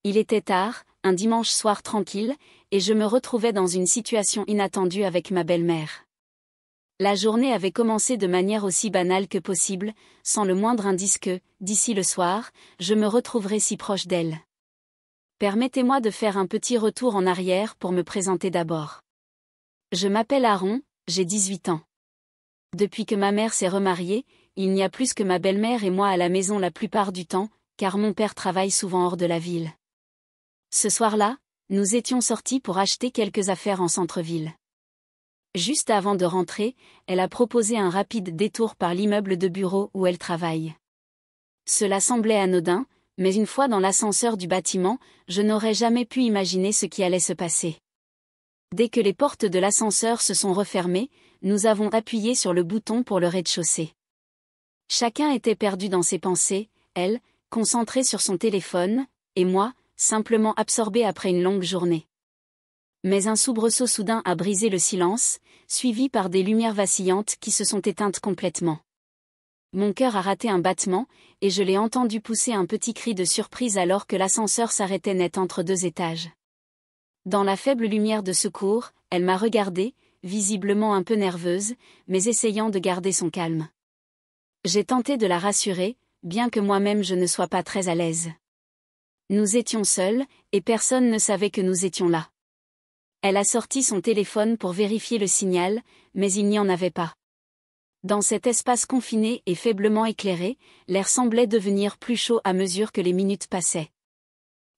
Il était tard, un dimanche soir tranquille, et je me retrouvais dans une situation inattendue avec ma belle-mère. La journée avait commencé de manière aussi banale que possible, sans le moindre indice que, d'ici le soir, je me retrouverais si proche d'elle. Permettez-moi de faire un petit retour en arrière pour me présenter d'abord. Je m'appelle Aaron, j'ai 18 ans. Depuis que ma mère s'est remariée, il n'y a plus que ma belle-mère et moi à la maison la plupart du temps, car mon père travaille souvent hors de la ville. Ce soir-là, nous étions sortis pour acheter quelques affaires en centre-ville. Juste avant de rentrer, elle a proposé un rapide détour par l'immeuble de bureau où elle travaille. Cela semblait anodin, mais une fois dans l'ascenseur du bâtiment, je n'aurais jamais pu imaginer ce qui allait se passer. Dès que les portes de l'ascenseur se sont refermées, nous avons appuyé sur le bouton pour le rez-de-chaussée. Chacun était perdu dans ses pensées, elle, concentrée sur son téléphone, et moi, simplement absorbé après une longue journée. Mais un soubresaut soudain a brisé le silence, suivi par des lumières vacillantes qui se sont éteintes complètement. Mon cœur a raté un battement, et je l'ai entendu pousser un petit cri de surprise alors que l'ascenseur s'arrêtait net entre 2 étages. Dans la faible lumière de secours, elle m'a regardée, visiblement un peu nerveuse, mais essayant de garder son calme. J'ai tenté de la rassurer, bien que moi-même je ne sois pas très à l'aise. Nous étions seuls, et personne ne savait que nous étions là. Elle a sorti son téléphone pour vérifier le signal, mais il n'y en avait pas. Dans cet espace confiné et faiblement éclairé, l'air semblait devenir plus chaud à mesure que les minutes passaient.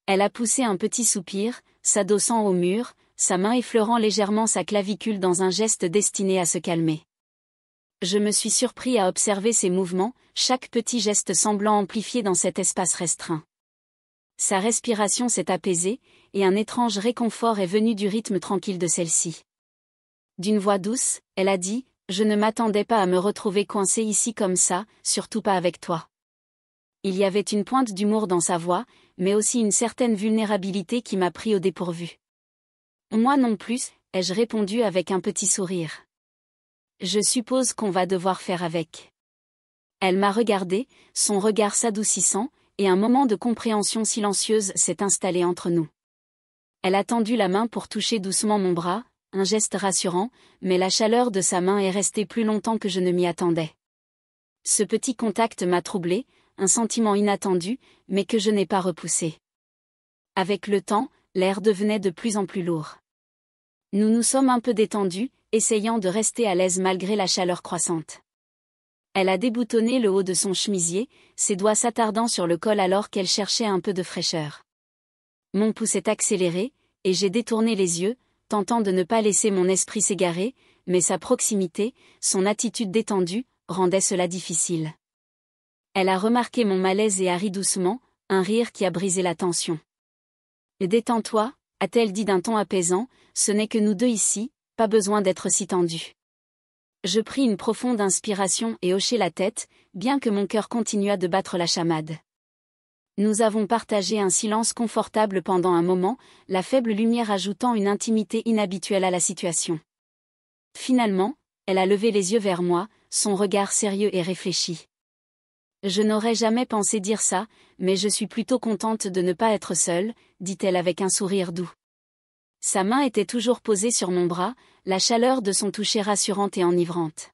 Elle a poussé un petit soupir, s'adossant au mur, sa main effleurant légèrement sa clavicule dans un geste destiné à se calmer. Je me suis surpris à observer ses mouvements, chaque petit geste semblant amplifié dans cet espace restreint. Sa respiration s'est apaisée, et un étrange réconfort est venu du rythme tranquille de celle-ci. D'une voix douce, elle a dit « Je ne m'attendais pas à me retrouver coincée ici comme ça, surtout pas avec toi. » Il y avait une pointe d'humour dans sa voix, mais aussi une certaine vulnérabilité qui m'a pris au dépourvu. Moi non plus, ai-je répondu avec un petit sourire. Je suppose qu'on va devoir faire avec. Elle m'a regardé, son regard s'adoucissant, et un moment de compréhension silencieuse s'est installé entre nous. Elle a tendu la main pour toucher doucement mon bras, un geste rassurant, mais la chaleur de sa main est restée plus longtemps que je ne m'y attendais. Ce petit contact m'a troublé, un sentiment inattendu, mais que je n'ai pas repoussé. Avec le temps, l'air devenait de plus en plus lourd. Nous nous sommes un peu détendus, essayant de rester à l'aise malgré la chaleur croissante. Elle a déboutonné le haut de son chemisier, ses doigts s'attardant sur le col alors qu'elle cherchait un peu de fraîcheur. Mon pouls s'est accéléré, et j'ai détourné les yeux, tentant de ne pas laisser mon esprit s'égarer, mais sa proximité, son attitude détendue, rendait cela difficile. Elle a remarqué mon malaise et a ri doucement, un rire qui a brisé la tension. « Détends-toi », a-t-elle dit d'un ton apaisant, ce n'est que nous deux ici, pas besoin d'être si tendus. Je pris une profonde inspiration et hochai la tête, bien que mon cœur continuât de battre la chamade. Nous avons partagé un silence confortable pendant un moment, la faible lumière ajoutant une intimité inhabituelle à la situation. Finalement, elle a levé les yeux vers moi, son regard sérieux et réfléchi. Je n'aurais jamais pensé dire ça, mais je suis plutôt contente de ne pas être seule, dit-elle avec un sourire doux. Sa main était toujours posée sur mon bras, la chaleur de son toucher rassurante et enivrante.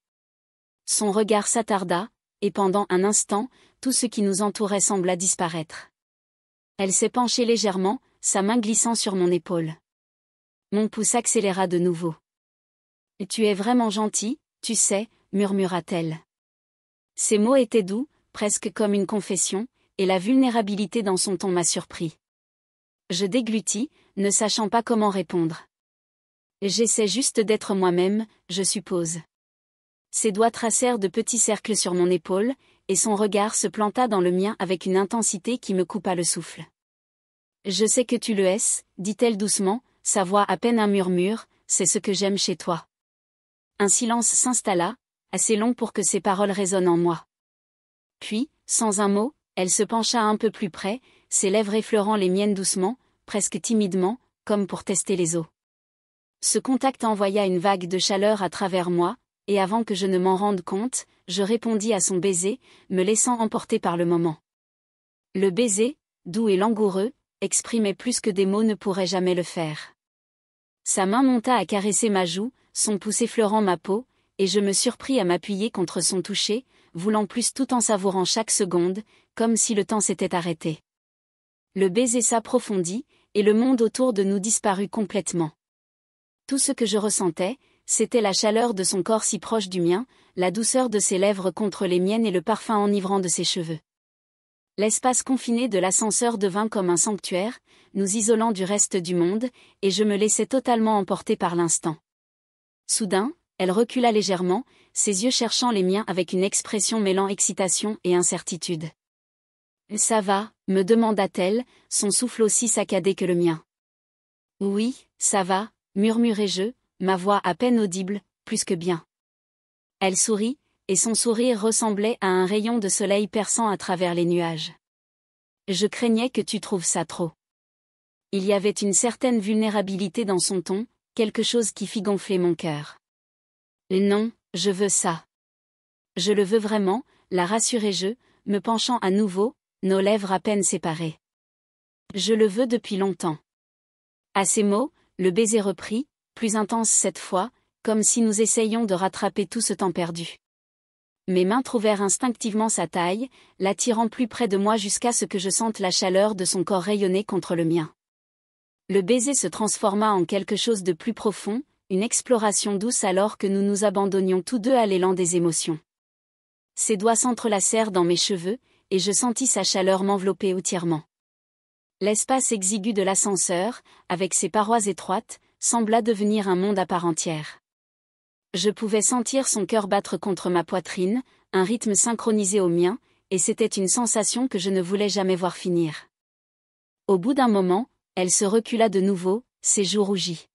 Son regard s'attarda, et pendant un instant, tout ce qui nous entourait sembla disparaître. Elle s'est penchée légèrement, sa main glissant sur mon épaule. Mon pouls s'accéléra de nouveau. « Tu es vraiment gentil, tu sais, » murmura-t-elle. Ces mots étaient doux, presque comme une confession, et la vulnérabilité dans son ton m'a surpris. Je déglutis, ne sachant pas comment répondre. J'essaie juste d'être moi-même, je suppose. Ses doigts tracèrent de petits cercles sur mon épaule, et son regard se planta dans le mien avec une intensité qui me coupa le souffle. Je sais que tu le es, dit-elle doucement, sa voix à peine un murmure, c'est ce que j'aime chez toi. Un silence s'installa, assez long pour que ses paroles résonnent en moi. Puis, sans un mot, elle se pencha un peu plus près, ses lèvres effleurant les miennes doucement, presque timidement, comme pour tester les os. Ce contact envoya une vague de chaleur à travers moi, et avant que je ne m'en rende compte, je répondis à son baiser, me laissant emporter par le moment. Le baiser, doux et langoureux, exprimait plus que des mots ne pourraient jamais le faire. Sa main monta à caresser ma joue, son pouce effleurant ma peau, et je me surpris à m'appuyer contre son toucher, voulant plus tout en savourant chaque seconde, comme si le temps s'était arrêté. Le baiser s'approfondit, et le monde autour de nous disparut complètement. Tout ce que je ressentais, c'était la chaleur de son corps si proche du mien, la douceur de ses lèvres contre les miennes et le parfum enivrant de ses cheveux. L'espace confiné de l'ascenseur devint comme un sanctuaire, nous isolant du reste du monde, et je me laissais totalement emporter par l'instant. Soudain, elle recula légèrement, ses yeux cherchant les miens avec une expression mêlant excitation et incertitude. « Ça va ?» me demanda-t-elle, son souffle aussi saccadé que le mien. « Oui, ça va », murmurai-je, ma voix à peine audible, plus que bien. Elle sourit, et son sourire ressemblait à un rayon de soleil perçant à travers les nuages. « Je craignais que tu trouves ça trop. » Il y avait une certaine vulnérabilité dans son ton, quelque chose qui fit gonfler mon cœur. « Non, je veux ça. » « Je le veux vraiment, » la rassurai-je, me penchant à nouveau, nos lèvres à peine séparées. « Je le veux depuis longtemps. » À ces mots, le baiser reprit, plus intense cette fois, comme si nous essayions de rattraper tout ce temps perdu. Mes mains trouvèrent instinctivement sa taille, l'attirant plus près de moi jusqu'à ce que je sente la chaleur de son corps rayonner contre le mien. Le baiser se transforma en quelque chose de plus profond, une exploration douce alors que nous nous abandonnions tous deux à l'élan des émotions. Ses doigts s'entrelacèrent dans mes cheveux, et je sentis sa chaleur m'envelopper entièrement. L'espace exigu de l'ascenseur, avec ses parois étroites, sembla devenir un monde à part entière. Je pouvais sentir son cœur battre contre ma poitrine, un rythme synchronisé au mien, et c'était une sensation que je ne voulais jamais voir finir. Au bout d'un moment, elle se recula de nouveau, ses joues rougies.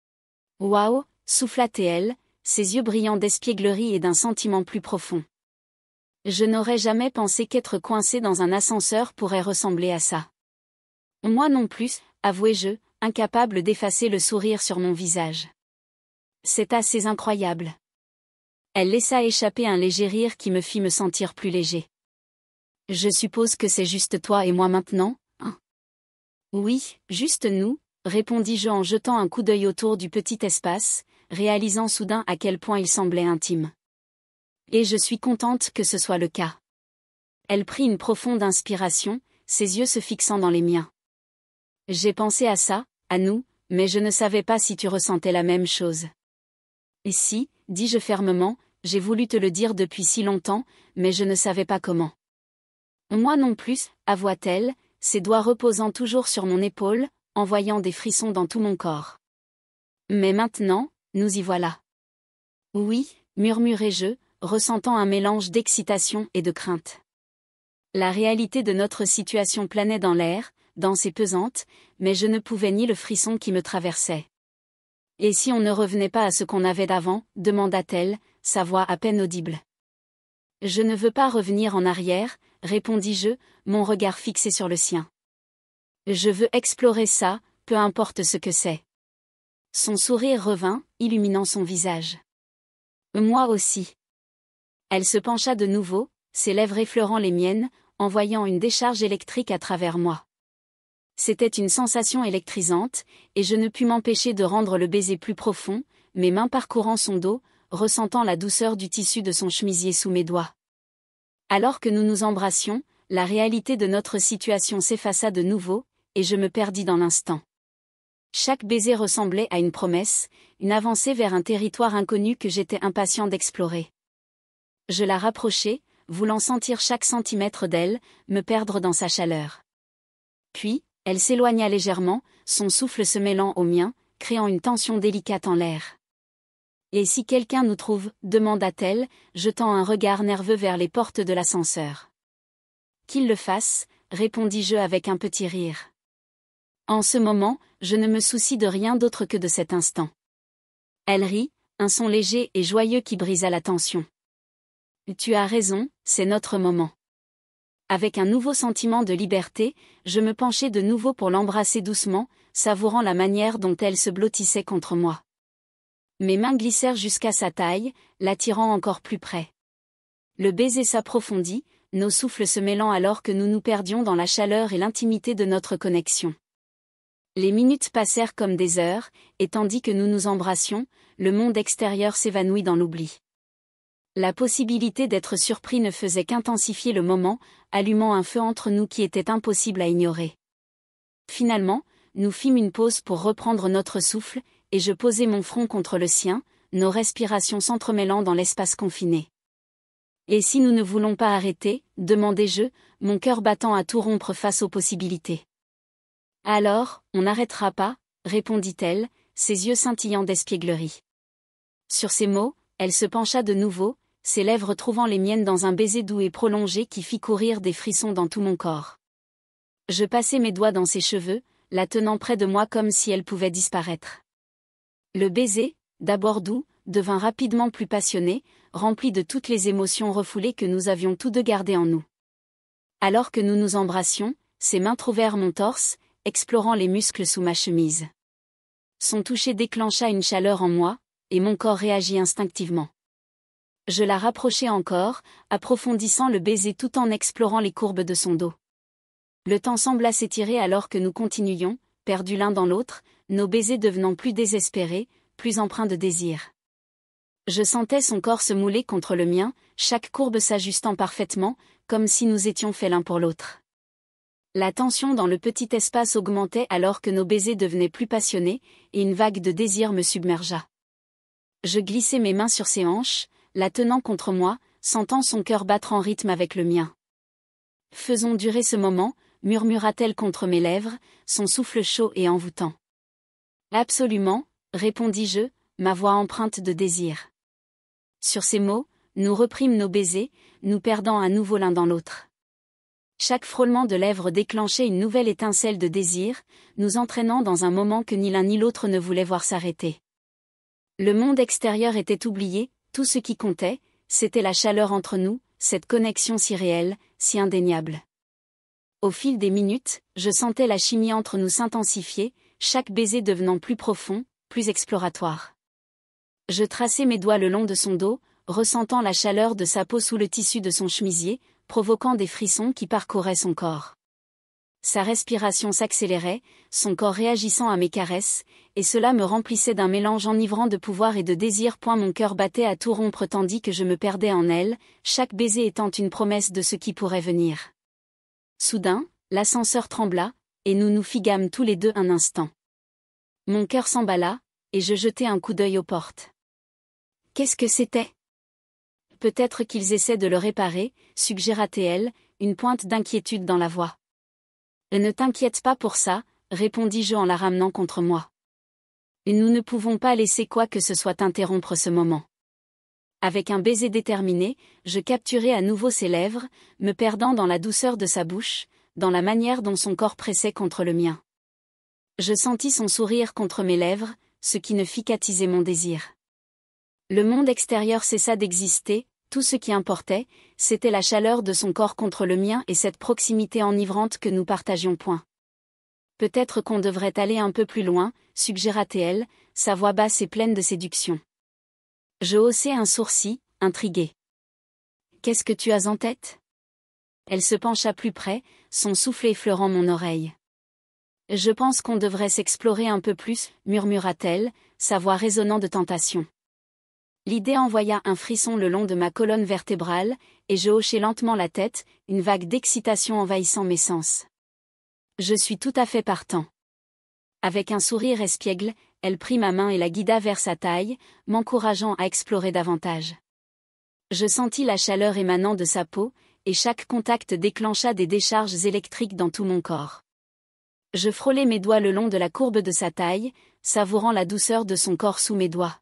« Waouh !» souffla-t-elle, ses yeux brillants d'espièglerie et d'un sentiment plus profond. Je n'aurais jamais pensé qu'être coincé dans un ascenseur pourrait ressembler à ça. Moi non plus, avouai-je, incapable d'effacer le sourire sur mon visage. C'est assez incroyable. Elle laissa échapper un léger rire qui me fit me sentir plus léger. Je suppose que c'est juste toi et moi maintenant, hein? Oui, juste nous, répondis-je en jetant un coup d'œil autour du petit espace, réalisant soudain à quel point il semblait intime. Et je suis contente que ce soit le cas. Elle prit une profonde inspiration, ses yeux se fixant dans les miens. J'ai pensé à ça, à nous, mais je ne savais pas si tu ressentais la même chose. Et si, dis-je fermement, j'ai voulu te le dire depuis si longtemps, mais je ne savais pas comment. Moi non plus, avoua-t-elle, ses doigts reposant toujours sur mon épaule, envoyant des frissons dans tout mon corps. Mais maintenant, nous y voilà. Oui, murmurai-je, ressentant un mélange d'excitation et de crainte. La réalité de notre situation planait dans l'air, dense et pesante, mais je ne pouvais nier le frisson qui me traversait. « Et si on ne revenait pas à ce qu'on avait d'avant ?» demanda-t-elle, sa voix à peine audible. « Je ne veux pas revenir en arrière », répondis-je, mon regard fixé sur le sien. « Je veux explorer ça, peu importe ce que c'est. » Son sourire revint, illuminant son visage. « Moi aussi. » Elle se pencha de nouveau, ses lèvres effleurant les miennes, envoyant une décharge électrique à travers moi. C'était une sensation électrisante, et je ne pus m'empêcher de rendre le baiser plus profond, mes mains parcourant son dos, ressentant la douceur du tissu de son chemisier sous mes doigts. Alors que nous nous embrassions, la réalité de notre situation s'effaça de nouveau, et je me perdis dans l'instant. Chaque baiser ressemblait à une promesse, une avancée vers un territoire inconnu que j'étais impatient d'explorer. Je la rapprochai, voulant sentir chaque centimètre d'elle, me perdre dans sa chaleur. Puis, elle s'éloigna légèrement, son souffle se mêlant au mien, créant une tension délicate en l'air. « Et si quelqu'un nous trouve ?» demanda-t-elle, jetant un regard nerveux vers les portes de l'ascenseur. « Qu'il le fasse », répondis-je avec un petit rire. En ce moment, je ne me soucie de rien d'autre que de cet instant. Elle rit, un son léger et joyeux qui brisa la tension. « Tu as raison, c'est notre moment. » Avec un nouveau sentiment de liberté, je me penchai de nouveau pour l'embrasser doucement, savourant la manière dont elle se blottissait contre moi. Mes mains glissèrent jusqu'à sa taille, l'attirant encore plus près. Le baiser s'approfondit, nos souffles se mêlant alors que nous nous perdions dans la chaleur et l'intimité de notre connexion. Les minutes passèrent comme des heures, et tandis que nous nous embrassions, le monde extérieur s'évanouit dans l'oubli. La possibilité d'être surpris ne faisait qu'intensifier le moment, allumant un feu entre nous qui était impossible à ignorer. Finalement, nous fîmes une pause pour reprendre notre souffle, et je posai mon front contre le sien, nos respirations s'entremêlant dans l'espace confiné. « Et si nous ne voulons pas arrêter ?» demandai-je, mon cœur battant à tout rompre face aux possibilités. « Alors, on n'arrêtera pas ?» répondit-elle, ses yeux scintillant d'espièglerie. Sur ces mots, elle se pencha de nouveau, ses lèvres trouvant les miennes dans un baiser doux et prolongé qui fit courir des frissons dans tout mon corps. Je passai mes doigts dans ses cheveux, la tenant près de moi comme si elle pouvait disparaître. Le baiser, d'abord doux, devint rapidement plus passionné, rempli de toutes les émotions refoulées que nous avions tous deux gardées en nous. Alors que nous nous embrassions, ses mains trouvèrent mon torse, explorant les muscles sous ma chemise. Son toucher déclencha une chaleur en moi, et mon corps réagit instinctivement. Je la rapprochai encore, approfondissant le baiser tout en explorant les courbes de son dos. Le temps sembla s'étirer alors que nous continuions, perdus l'un dans l'autre, nos baisers devenant plus désespérés, plus empreints de désir. Je sentais son corps se mouler contre le mien, chaque courbe s'ajustant parfaitement, comme si nous étions faits l'un pour l'autre. La tension dans le petit espace augmentait alors que nos baisers devenaient plus passionnés, et une vague de désir me submergea. Je glissai mes mains sur ses hanches, la tenant contre moi, sentant son cœur battre en rythme avec le mien. « Faisons durer ce moment », murmura-t-elle contre mes lèvres, son souffle chaud et envoûtant. « Absolument », répondis-je, ma voix empreinte de désir. Sur ces mots, nous reprîmes nos baisers, nous perdant à nouveau l'un dans l'autre. Chaque frôlement de lèvres déclenchait une nouvelle étincelle de désir, nous entraînant dans un moment que ni l'un ni l'autre ne voulait voir s'arrêter. Le monde extérieur était oublié, tout ce qui comptait, c'était la chaleur entre nous, cette connexion si réelle, si indéniable. Au fil des minutes, je sentais la chimie entre nous s'intensifier, chaque baiser devenant plus profond, plus exploratoire. Je traçai mes doigts le long de son dos, ressentant la chaleur de sa peau sous le tissu de son chemisier, provoquant des frissons qui parcouraient son corps. Sa respiration s'accélérait, son corps réagissant à mes caresses, et cela me remplissait d'un mélange enivrant de pouvoir et de désir. Mon cœur battait à tout rompre tandis que je me perdais en elle, chaque baiser étant une promesse de ce qui pourrait venir. Soudain, l'ascenseur trembla, et nous nous figâmes tous les deux un instant. Mon cœur s'emballa, et je jetai un coup d'œil aux portes. Qu'est-ce que c'était ? Peut-être qu'ils essaient de le réparer, suggéra-t-elle, une pointe d'inquiétude dans la voix. Ne t'inquiète pas pour ça, répondis-je en la ramenant contre moi. Et nous ne pouvons pas laisser quoi que ce soit interrompre ce moment. Avec un baiser déterminé, je capturai à nouveau ses lèvres, me perdant dans la douceur de sa bouche, dans la manière dont son corps pressait contre le mien. Je sentis son sourire contre mes lèvres, ce qui ne fit qu'attiser mon désir. Le monde extérieur cessa d'exister, tout ce qui importait, c'était la chaleur de son corps contre le mien et cette proximité enivrante que nous partagions. Peut-être qu'on devrait aller un peu plus loin, suggéra-t-elle, sa voix basse et pleine de séduction. Je haussai un sourcil, intrigué. « Qu'est-ce que tu as en tête ?» Elle se pencha plus près, son souffle effleurant mon oreille. « Je pense qu'on devrait s'explorer un peu plus, » murmura-t-elle, sa voix résonnant de tentation. L'idée envoya un frisson le long de ma colonne vertébrale, et je hochai lentement la tête, une vague d'excitation envahissant mes sens. Je suis tout à fait partant. Avec un sourire espiègle, elle prit ma main et la guida vers sa taille, m'encourageant à explorer davantage. Je sentis la chaleur émanant de sa peau, et chaque contact déclencha des décharges électriques dans tout mon corps. Je frôlai mes doigts le long de la courbe de sa taille, savourant la douceur de son corps sous mes doigts.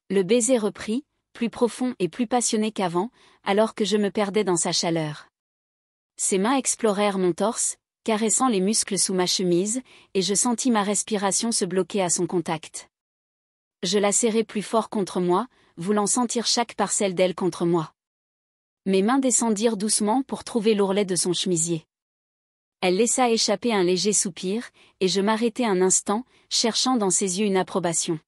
Le baiser reprit, plus profond et plus passionné qu'avant, alors que je me perdais dans sa chaleur. Ses mains explorèrent mon torse, caressant les muscles sous ma chemise, et je sentis ma respiration se bloquer à son contact. Je la serrai plus fort contre moi, voulant sentir chaque parcelle d'elle contre moi. Mes mains descendirent doucement pour trouver l'ourlet de son chemisier. Elle laissa échapper un léger soupir, et je m'arrêtai un instant, cherchant dans ses yeux une approbation.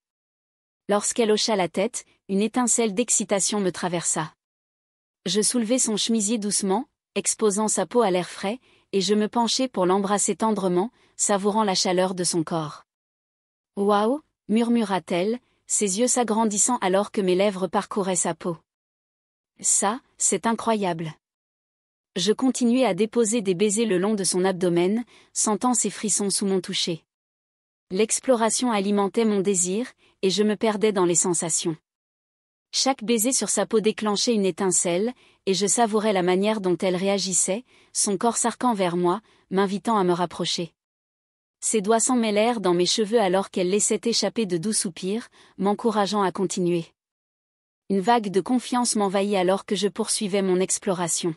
Lorsqu'elle hocha la tête, une étincelle d'excitation me traversa. Je soulevai son chemisier doucement, exposant sa peau à l'air frais, et je me penchai pour l'embrasser tendrement, savourant la chaleur de son corps. « Waouh !» murmura-t-elle, ses yeux s'agrandissant alors que mes lèvres parcouraient sa peau. « Ça, c'est incroyable !» Je continuai à déposer des baisers le long de son abdomen, sentant ses frissons sous mon toucher. L'exploration alimentait mon désir, et je me perdais dans les sensations. Chaque baiser sur sa peau déclenchait une étincelle, et je savourais la manière dont elle réagissait, son corps s'arquant vers moi, m'invitant à me rapprocher. Ses doigts s'en mêlèrent dans mes cheveux alors qu'elle laissait échapper de doux soupirs, m'encourageant à continuer. Une vague de confiance m'envahit alors que je poursuivais mon exploration.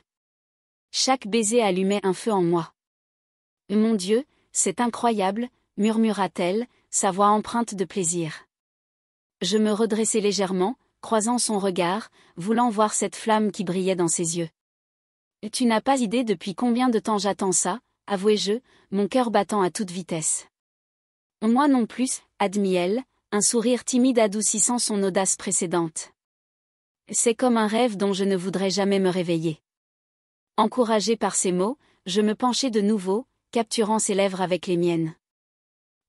Chaque baiser allumait un feu en moi. « Mon Dieu, c'est incroyable !» murmura-t-elle, sa voix empreinte de plaisir. Je me redressai légèrement, croisant son regard, voulant voir cette flamme qui brillait dans ses yeux. « Tu n'as pas idée depuis combien de temps j'attends ça ?» avouai-je, mon cœur battant à toute vitesse. « Moi non plus », admit-elle, un sourire timide adoucissant son audace précédente. « C'est comme un rêve dont je ne voudrais jamais me réveiller. » Encouragé par ces mots, je me penchai de nouveau, capturant ses lèvres avec les miennes.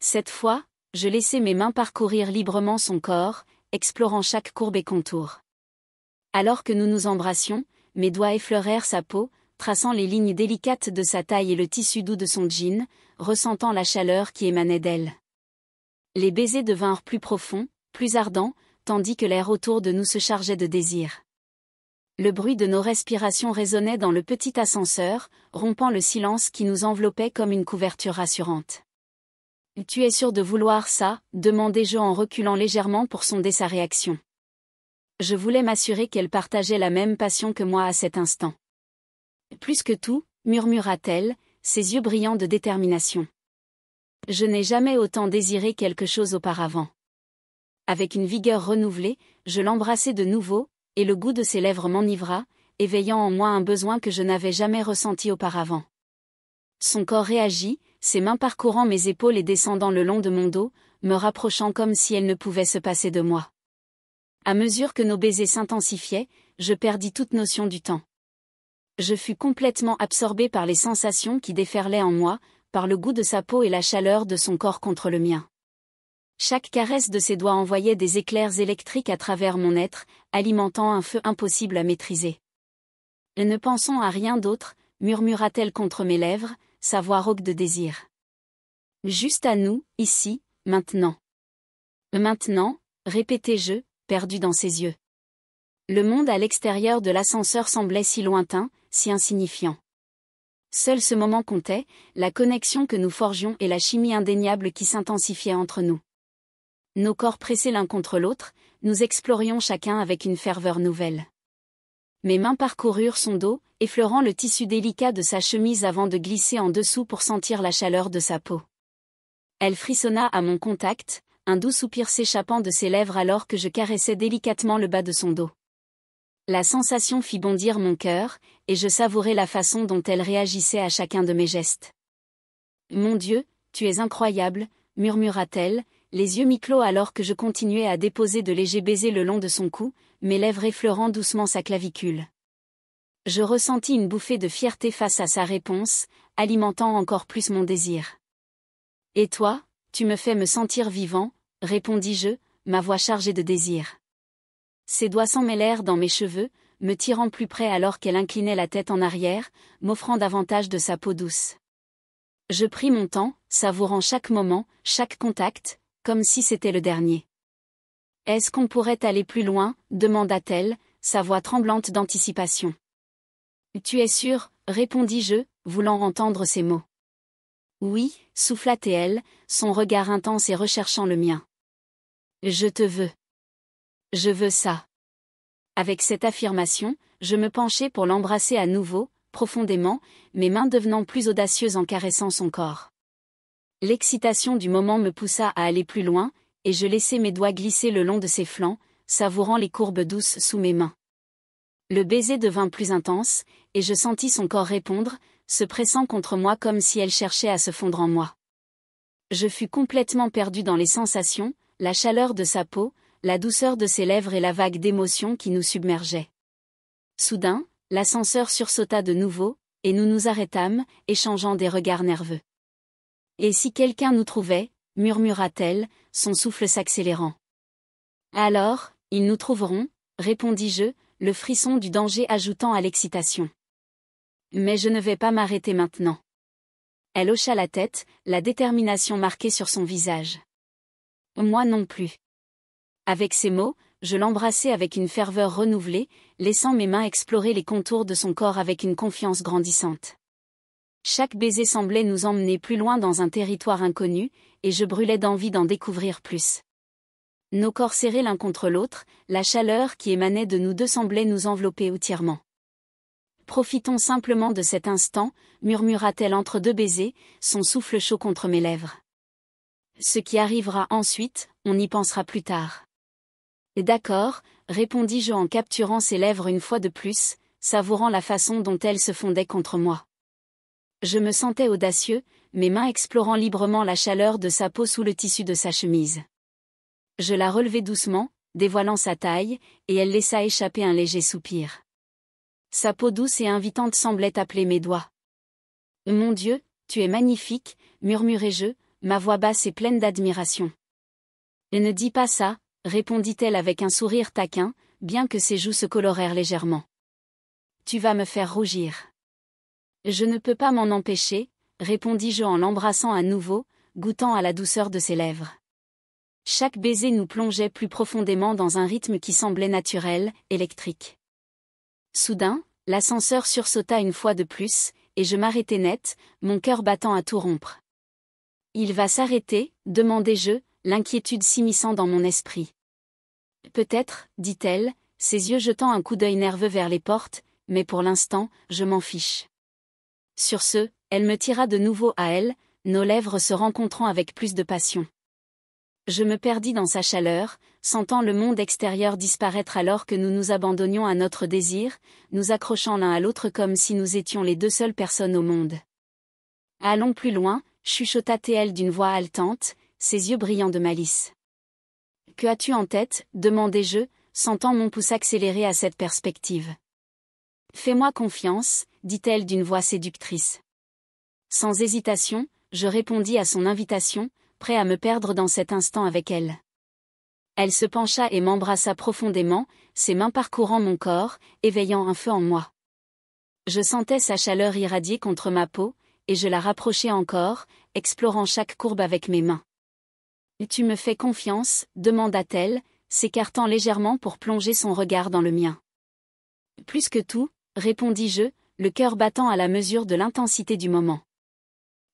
Cette fois, je laissai mes mains parcourir librement son corps, explorant chaque courbe et contour. Alors que nous nous embrassions, mes doigts effleurèrent sa peau, traçant les lignes délicates de sa taille et le tissu doux de son jean, ressentant la chaleur qui émanait d'elle. Les baisers devinrent plus profonds, plus ardents, tandis que l'air autour de nous se chargeait de désir. Le bruit de nos respirations résonnait dans le petit ascenseur, rompant le silence qui nous enveloppait comme une couverture rassurante. « Tu es sûr de vouloir ça ?» demandai-je en reculant légèrement pour sonder sa réaction. Je voulais m'assurer qu'elle partageait la même passion que moi à cet instant. « Plus que tout » murmura-t-elle, ses yeux brillants de détermination. Je n'ai jamais autant désiré quelque chose auparavant. Avec une vigueur renouvelée, je l'embrassai de nouveau, et le goût de ses lèvres m'enivra, éveillant en moi un besoin que je n'avais jamais ressenti auparavant. Son corps réagit, ses mains parcourant mes épaules et descendant le long de mon dos, me rapprochant comme si elle ne pouvait se passer de moi. À mesure que nos baisers s'intensifiaient, je perdis toute notion du temps. Je fus complètement absorbé par les sensations qui déferlaient en moi, par le goût de sa peau et la chaleur de son corps contre le mien. Chaque caresse de ses doigts envoyait des éclairs électriques à travers mon être, alimentant un feu impossible à maîtriser. « Ne pensons à rien d'autre », murmura-t-elle contre mes lèvres, sa voix rauque de désir. « Juste à nous, ici, maintenant. » « Maintenant », répétai-je, perdu dans ses yeux. Le monde à l'extérieur de l'ascenseur semblait si lointain, si insignifiant. Seul ce moment comptait, la connexion que nous forgions et la chimie indéniable qui s'intensifiait entre nous. Nos corps pressés l'un contre l'autre, nous explorions chacun avec une ferveur nouvelle. Mes mains parcoururent son dos, effleurant le tissu délicat de sa chemise avant de glisser en dessous pour sentir la chaleur de sa peau. Elle frissonna à mon contact, un doux soupir s'échappant de ses lèvres alors que je caressais délicatement le bas de son dos. La sensation fit bondir mon cœur, et je savourais la façon dont elle réagissait à chacun de mes gestes. « Mon Dieu, tu es incroyable », murmura-t-elle, les yeux mi-clos alors que je continuais à déposer de légers baisers le long de son cou, mes lèvres effleurant doucement sa clavicule. Je ressentis une bouffée de fierté face à sa réponse, alimentant encore plus mon désir. « Et toi, tu me fais me sentir vivant », répondis-je, ma voix chargée de désir. Ses doigts s'en mêlèrent dans mes cheveux, me tirant plus près alors qu'elle inclinait la tête en arrière, m'offrant davantage de sa peau douce. Je pris mon temps, savourant chaque moment, chaque contact, comme si c'était le dernier. « Est-ce qu'on pourrait aller plus loin ?» demanda-t-elle, sa voix tremblante d'anticipation. « Tu es sûr ?» répondis-je, voulant entendre ces mots. « Oui » souffla-t-elle, son regard intense et recherchant le mien. « Je te veux. Je veux ça. » Avec cette affirmation, je me penchai pour l'embrasser à nouveau, profondément, mes mains devenant plus audacieuses en caressant son corps. L'excitation du moment me poussa à aller plus loin, et je laissai mes doigts glisser le long de ses flancs, savourant les courbes douces sous mes mains. Le baiser devint plus intense, et je sentis son corps répondre, se pressant contre moi comme si elle cherchait à se fondre en moi. Je fus complètement perdu dans les sensations, la chaleur de sa peau, la douceur de ses lèvres et la vague d'émotions qui nous submergeait. Soudain, l'ascenseur sursauta de nouveau, et nous nous arrêtâmes, échangeant des regards nerveux. « Et si quelqu'un nous trouvait » murmura-t-elle, son souffle s'accélérant. « Alors, ils nous trouveront » répondis-je, le frisson du danger ajoutant à l'excitation. « Mais je ne vais pas m'arrêter maintenant. » Elle hocha la tête, la détermination marquée sur son visage. « Moi non plus. » Avec ces mots, je l'embrassai avec une ferveur renouvelée, laissant mes mains explorer les contours de son corps avec une confiance grandissante. Chaque baiser semblait nous emmener plus loin dans un territoire inconnu, et je brûlais d'envie d'en découvrir plus. Nos corps serrés l'un contre l'autre, la chaleur qui émanait de nous deux semblait nous envelopper entièrement. « Profitons simplement de cet instant » murmura-t-elle entre deux baisers, son souffle chaud contre mes lèvres. « Ce qui arrivera ensuite, on y pensera plus tard. » « D'accord, » répondis-je en capturant ses lèvres une fois de plus, savourant la façon dont elles se fondaient contre moi. Je me sentais audacieux, mes mains explorant librement la chaleur de sa peau sous le tissu de sa chemise. Je la relevai doucement, dévoilant sa taille, et elle laissa échapper un léger soupir. Sa peau douce et invitante semblait appeler mes doigts. « Mon Dieu, tu es magnifique » murmurai-je, ma voix basse et pleine d'admiration. « Et ne dis pas ça » répondit-elle avec un sourire taquin, bien que ses joues se colorèrent légèrement. « Tu vas me faire rougir. » « Je ne peux pas m'en empêcher, » répondis-je en l'embrassant à nouveau, goûtant à la douceur de ses lèvres. Chaque baiser nous plongeait plus profondément dans un rythme qui semblait naturel, électrique. Soudain, l'ascenseur sursauta une fois de plus, et je m'arrêtai net, mon cœur battant à tout rompre. « Il va s'arrêter » demandai-je, l'inquiétude s'immisçant dans mon esprit. « Peut-être, » dit-elle, ses yeux jetant un coup d'œil nerveux vers les portes, mais pour l'instant, je m'en fiche. Sur ce, elle me tira de nouveau à elle, nos lèvres se rencontrant avec plus de passion. Je me perdis dans sa chaleur, sentant le monde extérieur disparaître alors que nous nous abandonnions à notre désir, nous accrochant l'un à l'autre comme si nous étions les deux seules personnes au monde. « Allons plus loin » chuchota-t-elle d'une voix haletante, ses yeux brillants de malice. « Que as-tu en tête » demandai-je, sentant mon pouce accélérer à cette perspective. « Fais-moi confiance » dit-elle d'une voix séductrice. Sans hésitation, je répondis à son invitation, prêt à me perdre dans cet instant avec elle. Elle se pencha et m'embrassa profondément, ses mains parcourant mon corps, éveillant un feu en moi. Je sentais sa chaleur irradier contre ma peau, et je la rapprochai encore, explorant chaque courbe avec mes mains. « Tu me fais confiance » demanda-t-elle, s'écartant légèrement pour plonger son regard dans le mien. « Plus que tout » répondis-je, le cœur battant à la mesure de l'intensité du moment.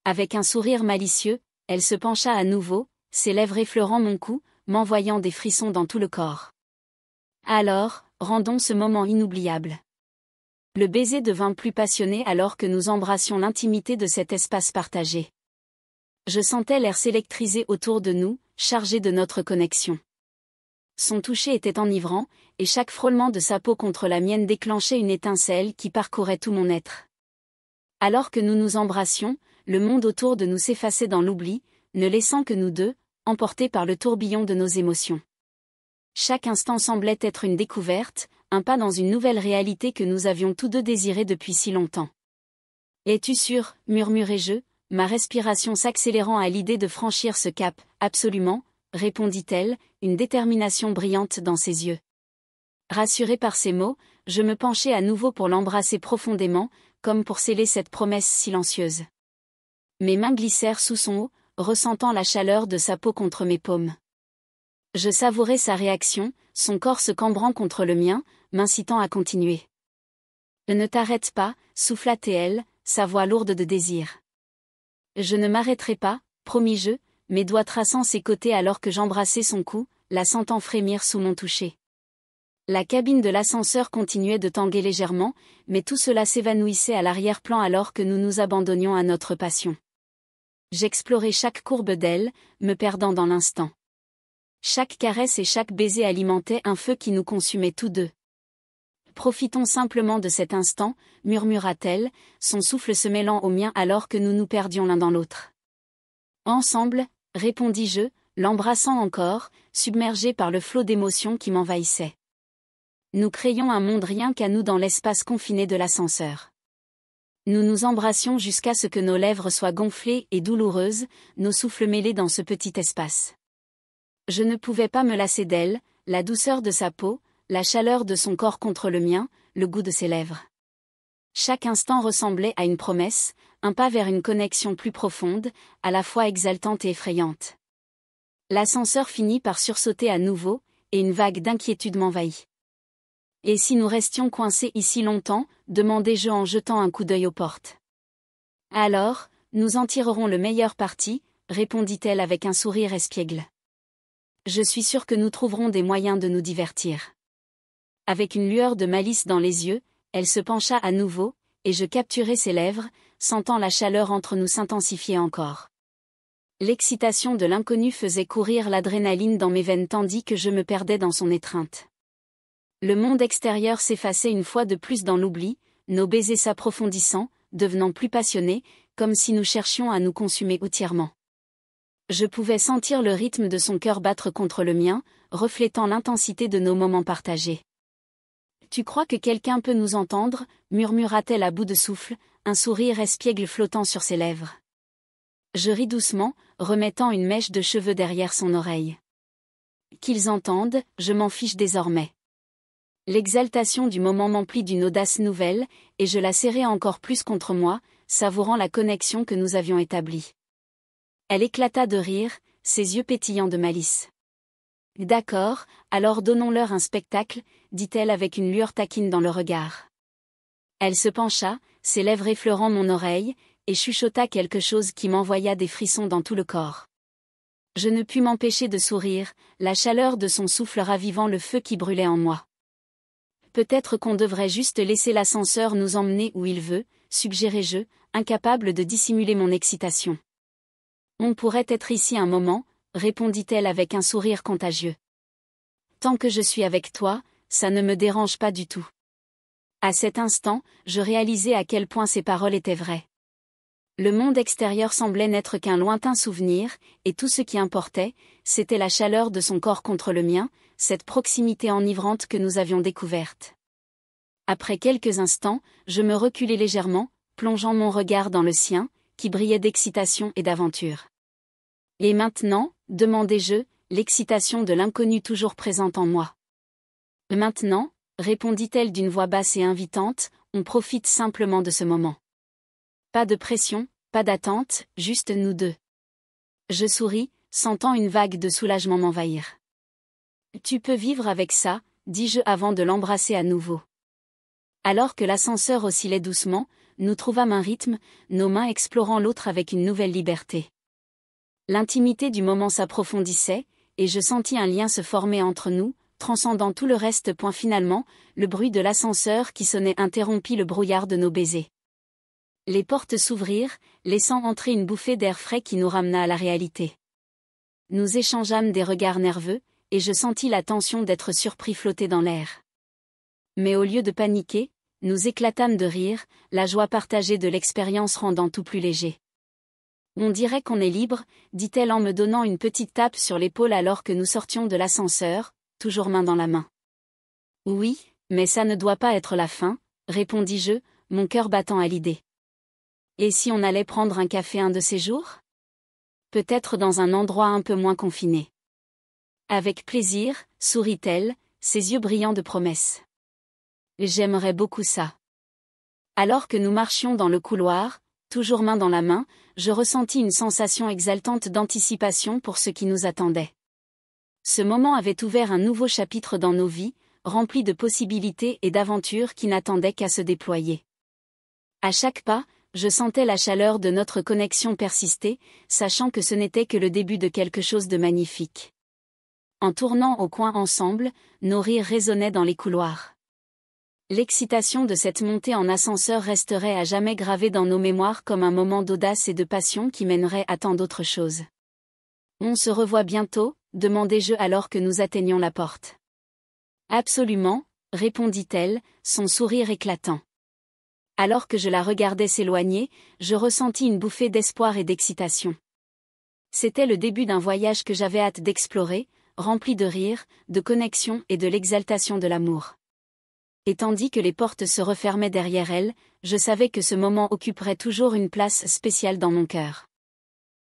Avec un sourire malicieux, elle se pencha à nouveau, ses lèvres effleurant mon cou, m'envoyant des frissons dans tout le corps. Alors, rendons ce moment inoubliable. Le baiser devint plus passionné alors que nous embrassions l'intimité de cet espace partagé. Je sentais l'air s'électriser autour de nous, chargé de notre connexion. Son toucher était enivrant, et chaque frôlement de sa peau contre la mienne déclenchait une étincelle qui parcourait tout mon être. Alors que nous nous embrassions, le monde autour de nous s'effaçait dans l'oubli, ne laissant que nous deux, emportés par le tourbillon de nos émotions. Chaque instant semblait être une découverte, un pas dans une nouvelle réalité que nous avions tous deux désirée depuis si longtemps. « Es-tu sûr » murmurai-je, ma respiration s'accélérant à l'idée de franchir ce cap. « Absolument » répondit-elle, une détermination brillante dans ses yeux. Rassuré par ces mots, je me penchai à nouveau pour l'embrasser profondément, comme pour sceller cette promesse silencieuse. Mes mains glissèrent sous son haut, ressentant la chaleur de sa peau contre mes paumes. Je savourais sa réaction, son corps se cambrant contre le mien, m'incitant à continuer. « Ne t'arrête pas » souffla-t-elle, sa voix lourde de désir. « Je ne m'arrêterai pas » promis-je, mes doigts traçant ses côtés alors que j'embrassais son cou, la sentant frémir sous mon toucher. La cabine de l'ascenseur continuait de tanguer légèrement, mais tout cela s'évanouissait à l'arrière-plan alors que nous nous abandonnions à notre passion. J'explorais chaque courbe d'elle, me perdant dans l'instant. Chaque caresse et chaque baiser alimentaient un feu qui nous consumait tous deux. « Profitons simplement de cet instant » murmura-t-elle, son souffle se mêlant au mien alors que nous nous perdions l'un dans l'autre. « Ensemble » répondis-je, l'embrassant encore, submergé par le flot d'émotions qui m'envahissait. Nous créions un monde rien qu'à nous dans l'espace confiné de l'ascenseur. Nous nous embrassions jusqu'à ce que nos lèvres soient gonflées et douloureuses, nos souffles mêlés dans ce petit espace. Je ne pouvais pas me lasser d'elle, la douceur de sa peau, la chaleur de son corps contre le mien, le goût de ses lèvres. Chaque instant ressemblait à une promesse, un pas vers une connexion plus profonde, à la fois exaltante et effrayante. L'ascenseur finit par sursauter à nouveau, et une vague d'inquiétude m'envahit. Et si nous restions coincés ici longtemps, demandai-je en jetant un coup d'œil aux portes. Alors, nous en tirerons le meilleur parti, répondit-elle avec un sourire espiègle. Je suis sûre que nous trouverons des moyens de nous divertir. Avec une lueur de malice dans les yeux, elle se pencha à nouveau, et je capturai ses lèvres, sentant la chaleur entre nous s'intensifier encore. L'excitation de l'inconnu faisait courir l'adrénaline dans mes veines tandis que je me perdais dans son étreinte. Le monde extérieur s'effaçait une fois de plus dans l'oubli, nos baisers s'approfondissant, devenant plus passionnés, comme si nous cherchions à nous consumer entièrement. Je pouvais sentir le rythme de son cœur battre contre le mien, reflétant l'intensité de nos moments partagés. « Tu crois que quelqu'un peut nous entendre » murmura-t-elle à bout de souffle, un sourire espiègle flottant sur ses lèvres. Je ris doucement, remettant une mèche de cheveux derrière son oreille. Qu'ils entendent, je m'en fiche désormais. L'exaltation du moment m'emplit d'une audace nouvelle, et je la serrai encore plus contre moi, savourant la connexion que nous avions établie. Elle éclata de rire, ses yeux pétillants de malice. « D'accord, alors donnons-leur un spectacle, » dit-elle avec une lueur taquine dans le regard. Elle se pencha, ses lèvres effleurant mon oreille, et chuchota quelque chose qui m'envoya des frissons dans tout le corps. Je ne pus m'empêcher de sourire, la chaleur de son souffle ravivant le feu qui brûlait en moi. Peut-être qu'on devrait juste laisser l'ascenseur nous emmener où il veut, suggérai-je, incapable de dissimuler mon excitation. On pourrait être ici un moment, répondit-elle avec un sourire contagieux. Tant que je suis avec toi, ça ne me dérange pas du tout. À cet instant, je réalisai à quel point ces paroles étaient vraies. Le monde extérieur semblait n'être qu'un lointain souvenir, et tout ce qui importait, c'était la chaleur de son corps contre le mien, cette proximité enivrante que nous avions découverte. Après quelques instants, je me reculai légèrement, plongeant mon regard dans le sien, qui brillait d'excitation et d'aventure. « Et maintenant » demandai-je, l'excitation de l'inconnu toujours présente en moi. « Maintenant » répondit-elle d'une voix basse et invitante, « on profite simplement de ce moment. Pas de pression, pas d'attente, juste nous deux. » Je souris, sentant une vague de soulagement m'envahir. « Tu peux vivre avec ça » dis-je avant de l'embrasser à nouveau. Alors que l'ascenseur oscillait doucement, nous trouvâmes un rythme, nos mains explorant l'autre avec une nouvelle liberté. L'intimité du moment s'approfondissait, et je sentis un lien se former entre nous, transcendant tout le reste. Finalement, le bruit de l'ascenseur qui sonnait interrompit le brouillard de nos baisers. Les portes s'ouvrirent, laissant entrer une bouffée d'air frais qui nous ramena à la réalité. Nous échangeâmes des regards nerveux, et je sentis la tension d'être surpris flotter dans l'air. Mais au lieu de paniquer, nous éclatâmes de rire, la joie partagée de l'expérience rendant tout plus léger. « On dirait qu'on est libre » dit-elle en me donnant une petite tape sur l'épaule alors que nous sortions de l'ascenseur, toujours main dans la main. « Oui, mais ça ne doit pas être la fin » répondis-je, mon cœur battant à l'idée. « Et si on allait prendre un café un de ces jours ? Peut-être dans un endroit un peu moins confiné. » Avec plaisir, sourit-elle, ses yeux brillants de promesse. « J'aimerais beaucoup ça. » Alors que nous marchions dans le couloir, toujours main dans la main, je ressentis une sensation exaltante d'anticipation pour ce qui nous attendait. Ce moment avait ouvert un nouveau chapitre dans nos vies, rempli de possibilités et d'aventures qui n'attendaient qu'à se déployer. À chaque pas, je sentais la chaleur de notre connexion persister, sachant que ce n'était que le début de quelque chose de magnifique. En tournant au coin ensemble, nos rires résonnaient dans les couloirs. L'excitation de cette montée en ascenseur resterait à jamais gravée dans nos mémoires comme un moment d'audace et de passion qui mènerait à tant d'autres choses. « On se revoit bientôt » demandai-je alors que nous atteignions la porte. « Absolument » répondit-elle, son sourire éclatant. Alors que je la regardais s'éloigner, je ressentis une bouffée d'espoir et d'excitation. C'était le début d'un voyage que j'avais hâte d'explorer, rempli de rire, de connexion et de l'exaltation de l'amour. Et tandis que les portes se refermaient derrière elle, je savais que ce moment occuperait toujours une place spéciale dans mon cœur.